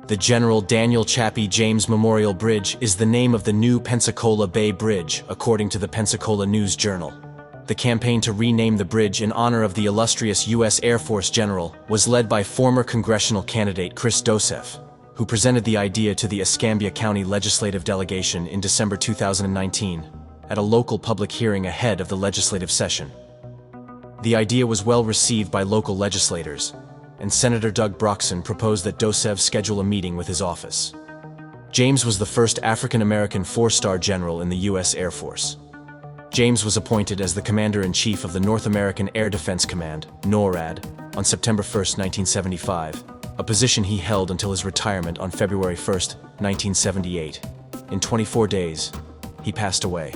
The General Daniel Chappie James Memorial Bridge is the name of the new Pensacola Bay Bridge, according to the Pensacola News-Journal. The campaign to rename the bridge in honor of the illustrious U.S. Air Force general was led by former congressional candidate Chris Dosef, who presented the idea to the Escambia County Legislative Delegation in December 2019 at a local public hearing ahead of the legislative session. The idea was well received by local legislators, and Senator Doug Broxson proposed that Dosef schedule a meeting with his office. James was the first African-American four-star general in the U.S. Air Force. James was appointed as the Commander-in-Chief of the North American Air Defense Command, NORAD, on September 1, 1975, a position he held until his retirement on February 1, 1978. In 24 days, he passed away.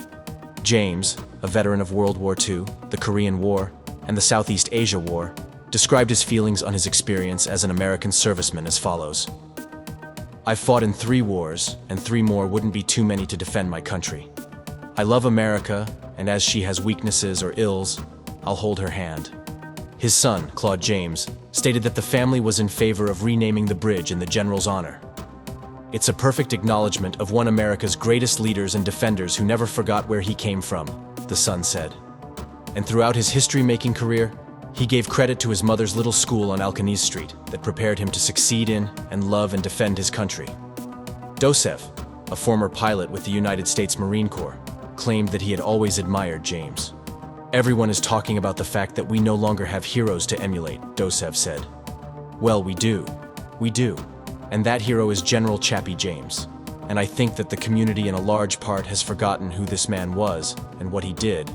James, a veteran of World War II, the Korean War, and the Southeast Asia War, described his feelings on his experience as an American serviceman as follows: "I've fought in 3 wars, and 3 more wouldn't be too many to defend my country. I love America, and as she has weaknesses or ills, I'll hold her hand." His son, Claude James, stated that the family was in favor of renaming the bridge in the general's honor. "It's a perfect acknowledgement of one of America's greatest leaders and defenders who never forgot where he came from," the son said. And throughout his history-making career, he gave credit to his mother's little school on Alcanese Street that prepared him to succeed in and love and defend his country. Dosef, a former pilot with the United States Marine Corps, claimed that he had always admired James. "Everyone is talking about the fact that we no longer have heroes to emulate," Dosef said. "Well, we do. We do. And that hero is General Chappie James. And I think that the community in a large part has forgotten who this man was and what he did.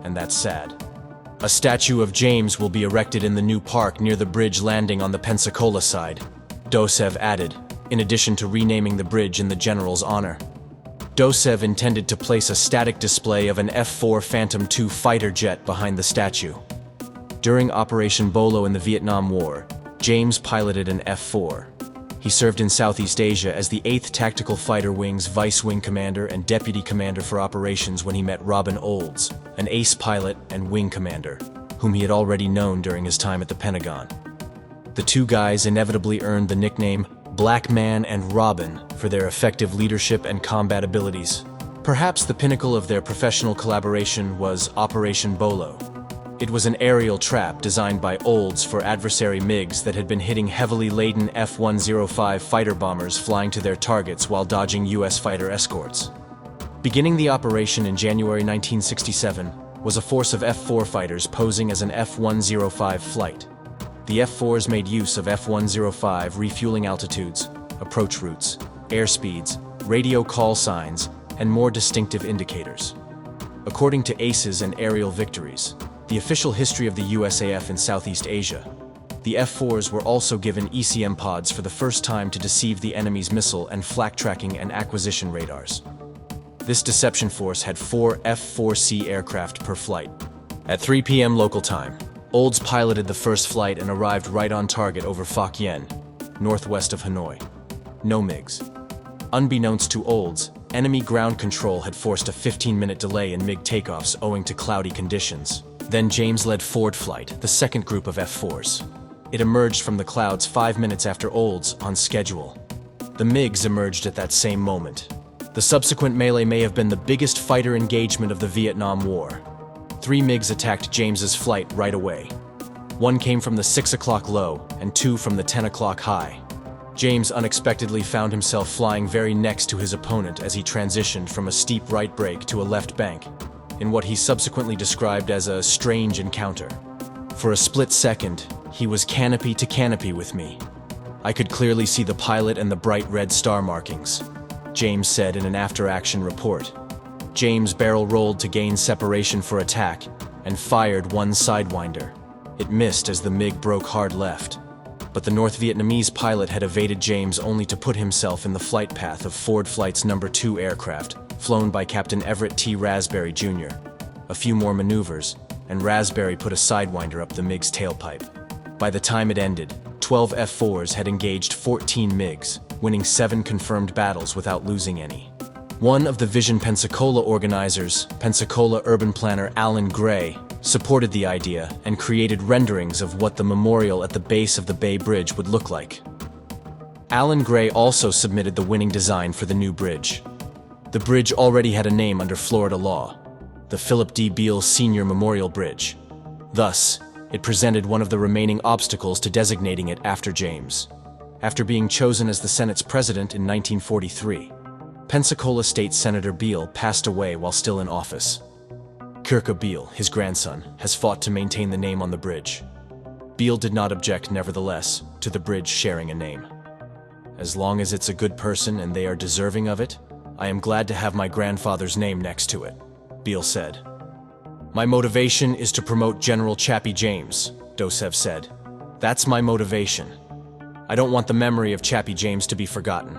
And that's sad." A statue of James will be erected in the new park near the bridge landing on the Pensacola side, Dosef added, in addition to renaming the bridge in the general's honor. Dosef intended to place a static display of an F-4 Phantom II fighter jet behind the statue. During Operation Bolo in the Vietnam War, James piloted an F-4. He served in Southeast Asia as the 8th Tactical Fighter Wing's Vice Wing Commander and Deputy Commander for Operations when he met Robin Olds, an ace pilot and wing commander, whom he had already known during his time at the Pentagon. The two guys inevitably earned the nickname Black Man and Robin for their effective leadership and combat abilities. Perhaps the pinnacle of their professional collaboration was Operation Bolo. It was an aerial trap designed by Olds for adversary MiGs that had been hitting heavily laden F-105 fighter bombers flying to their targets while dodging U.S. fighter escorts. Beginning the operation in January 1967 was a force of F-4 fighters posing as an F-105 flight. The F-4s made use of F-105 refueling altitudes, approach routes, airspeeds, radio call signs, and more distinctive indicators. According to ACEs and aerial victories, the official history of the USAF in Southeast Asia, the F-4s were also given ECM pods for the first time to deceive the enemy's missile and flak tracking and acquisition radars. This deception force had 4 F-4C aircraft per flight. At 3 p.m. local time, Olds piloted the first flight and arrived right on target over Phoc Yen, northwest of Hanoi. No MiGs. Unbeknownst to Olds, enemy ground control had forced a 15-minute delay in MiG takeoffs owing to cloudy conditions. Then James led forward flight, the second group of F-4s. It emerged from the clouds 5 minutes after Olds, on schedule. The MiGs emerged at that same moment. The subsequent melee may have been the biggest fighter engagement of the Vietnam War. 3 MiGs attacked James's flight right away. 1 came from the 6 o'clock low, and 2 from the 10 o'clock high. James unexpectedly found himself flying very next to his opponent as he transitioned from a steep right break to a left bank, in what he subsequently described as a strange encounter. For a split second, he was canopy to canopy with me. I could clearly see the pilot and the bright red star markings, James said in an after-action report. James barrel rolled to gain separation for attack and fired one sidewinder. It missed as the MiG broke hard left, but the North Vietnamese pilot had evaded James only to put himself in the flight path of Ford Flight's No. 2 aircraft, flown by Captain Everett T. Raspberry Jr. A few more maneuvers, and Raspberry put a sidewinder up the MiG's tailpipe. By the time it ended, 12 F-4s had engaged 14 MiGs, winning 7 confirmed battles without losing any. One of the Vision Pensacola organizers, Pensacola urban planner Alan Gray, supported the idea and created renderings of what the memorial at the base of the Bay Bridge would look like. Alan Gray also submitted the winning design for the new bridge. The bridge already had a name under Florida law, the Philip D. Beale Sr. Memorial Bridge. Thus, it presented one of the remaining obstacles to designating it after James. After being chosen as the Senate's president in 1943, Pensacola State Senator Beale passed away while still in office. Kirka Beale, his grandson, has fought to maintain the name on the bridge. Beale did not object, nevertheless, to the bridge sharing a name. "As long as it's a good person and they are deserving of it, I am glad to have my grandfather's name next to it," Beale said. "My motivation is to promote General Chappie James," Dosev said. "That's my motivation. I don't want the memory of Chappie James to be forgotten."